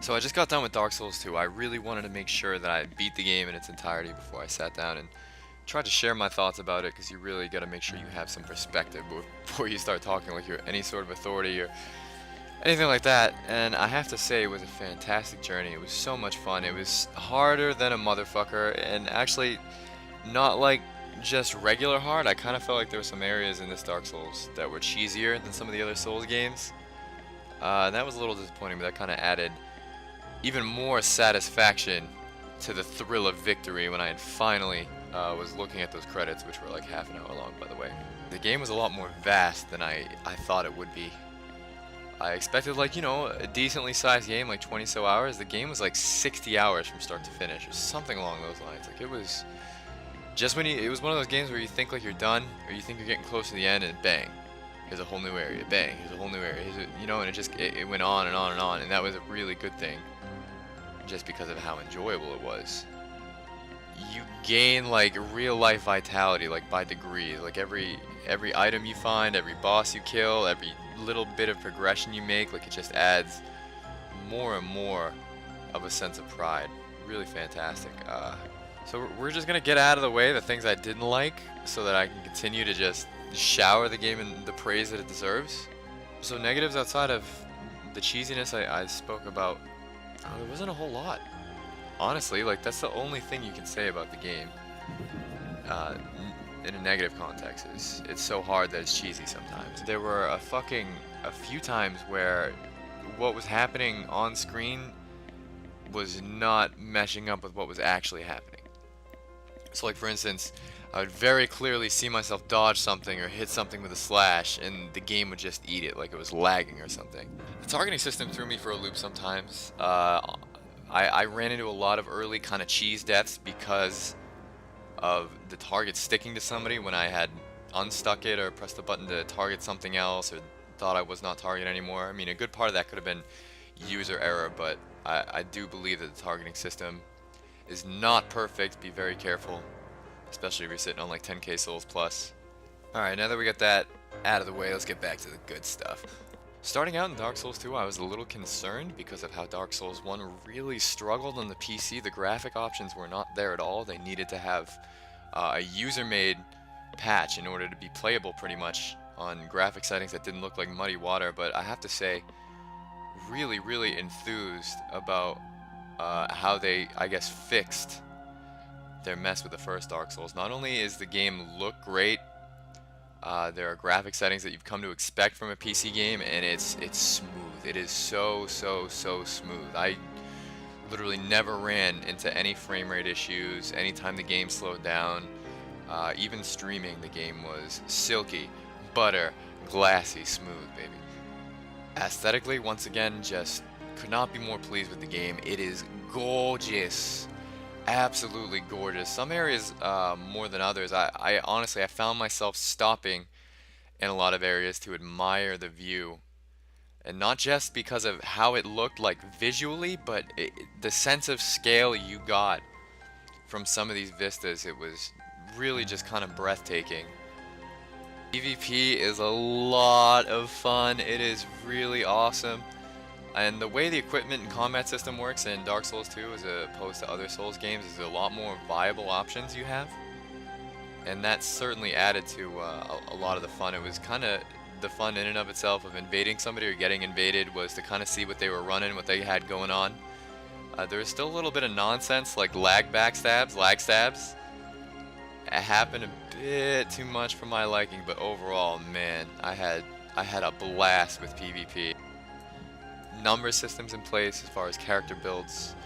So I just got done with Dark Souls 2. I really wanted to make sure that I beat the game in its entirety before I sat down and tried to share my thoughts about it, because you really got to make sure you have some perspective before you start talking like you're any sort of authority or anything like that. And I have to say, it was a fantastic journey. It was so much fun. It was harder than a motherfucker, and actually not like just regular hard. I kind of felt like there were some areas in this Dark Souls that were cheesier than some of the other Souls games. And that was a little disappointing, but that kind of added even more satisfaction to the thrill of victory when I had finally was looking at those credits, which were like half an hour long, by the way. The game was a lot more vast than I thought it would be. I expected, like, you know, a decently sized game, like 20 so hours. The game was like 60 hours from start to finish, or something along those lines. Like, it was just when it was one of those games where you think like you're done, or you think you're getting close to the end, and bang, here's a whole new area, bang, here's a whole new area, you know, and it went on and on and on, and that was a really good thing, just because of how enjoyable it was. You gain like real life vitality, like by degrees. Like every item you find, every boss you kill, every little bit of progression you make, like it just adds more and more of a sense of pride. Really fantastic. So we're just gonna get out of the way the things I didn't like, so that I can continue to just shower the game in the praise that it deserves. So negatives outside of the cheesiness I spoke about, there wasn't a whole lot. Honestly, like that's the only thing you can say about the game. Uh, in a negative context, is it's so hard that it's cheesy sometimes. There were a few times where what was happening on screen was not meshing up with what was actually happening. So like for instance, I would very clearly see myself dodge something or hit something with a slash, and the game would just eat it, like it was lagging or something. The targeting system threw me for a loop sometimes. I ran into a lot of early kind of cheese deaths because of the target sticking to somebody when I had unstuck it or pressed the button to target something else, or thought I was not target anymore. I mean, a good part of that could have been user error, but I do believe that the targeting system is not perfect. Be very careful, especially if you're sitting on like 10k souls plus. Alright, now that we got that out of the way, let's get back to the good stuff. Starting out in Dark Souls 2, I was a little concerned because of how Dark Souls 1 really struggled on the PC. The graphic options were not there at all. They needed to have a user-made patch in order to be playable pretty much on graphic settings that didn't look like muddy water. But I have to say, really enthused about how they, I guess, fixed their mess with the first Dark Souls. Not only is the game look great, there are graphic settings that you've come to expect from a PC game, and it's smooth. It is so smooth. I literally never ran into any frame rate issues anytime the game slowed down. Even streaming, the game was silky, butter, glassy, smooth, baby. Aesthetically, once again, just could not be more pleased with the game. It is gorgeous. Absolutely gorgeous. Some areas more than others. I honestly, I found myself stopping in a lot of areas to admire the view, and not just because of how it looked like visually, but the sense of scale you got from some of these vistas. It was really just kind of breathtaking. PvP is a lot of fun. It is really awesome. And the way the equipment and combat system works in Dark Souls 2 as opposed to other Souls games is a lot more viable options you have. And that certainly added to a lot of the fun. It was kind of the fun in and of itself of invading somebody or getting invaded, was to kind of see what they were running, what they had going on. There was still a little bit of nonsense like lag stabs. It happened a bit too much for my liking, but overall, man, I had a blast with PvP. Number systems in place as far as character builds,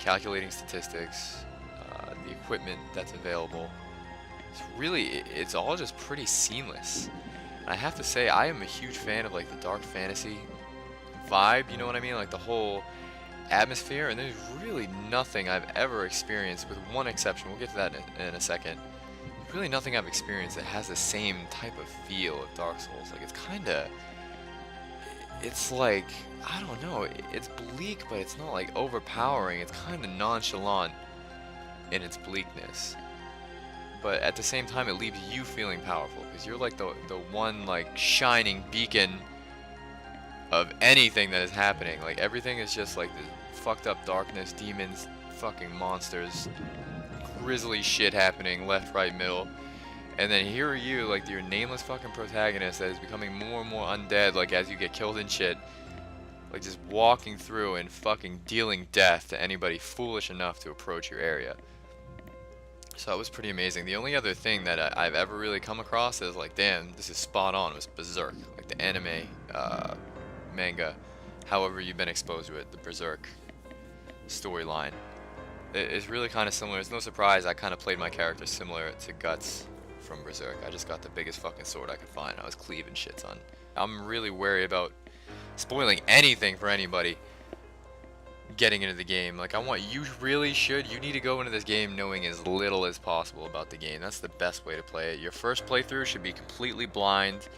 calculating statistics, the equipment that's available. It's all just pretty seamless. And I have to say, I am a huge fan of like the dark fantasy vibe, you know what I mean? Like the whole atmosphere, and there's really nothing I've ever experienced, with one exception. We'll get to that in a second. There's really nothing I've experienced that has the same type of feel of Dark Souls. Like it's like, I don't know, it's bleak, but it's not like overpowering. It's kind of nonchalant in its bleakness, but at the same time it leaves you feeling powerful, because you're like the one like shining beacon of anything that is happening. Like everything is just like fucked up darkness, demons, fucking monsters, grisly shit happening left, right, middle. And then here are you, like your nameless fucking protagonist that is becoming more and more undead, like as you get killed and shit. Like just walking through and fucking dealing death to anybody foolish enough to approach your area. So it was pretty amazing. The only other thing that I've ever really come across is like, damn, this is spot on, was Berserk. Like the anime, manga, however you've been exposed to it, the Berserk storyline. It's really kind of similar. It's no surprise I kind of played my character similar to Guts from Berserk. I just got the biggest fucking sword I could find. I was cleaving shit, son. I'm really wary about spoiling anything for anybody getting into the game. Like, you need to go into this game knowing as little as possible about the game. That's the best way to play it. Your first playthrough should be completely blind.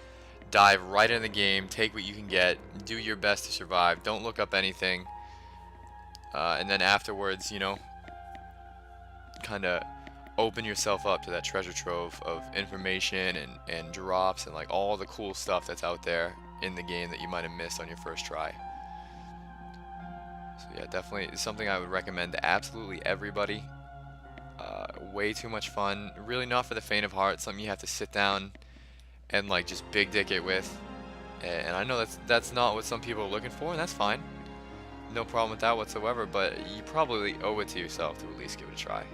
Dive right in the game, take what you can get, do your best to survive, don't look up anything. And then afterwards, you know, kind of open yourself up to that treasure trove of information and drops and like all the cool stuff that's out there in the game that you might have missed on your first try. So yeah, definitely it's something I would recommend to absolutely everybody. Way too much fun, really not for the faint of heart, something you have to sit down and like just big dick it with. And I know that's not what some people are looking for, and that's fine. No problem with that whatsoever, but you probably owe it to yourself to at least give it a try.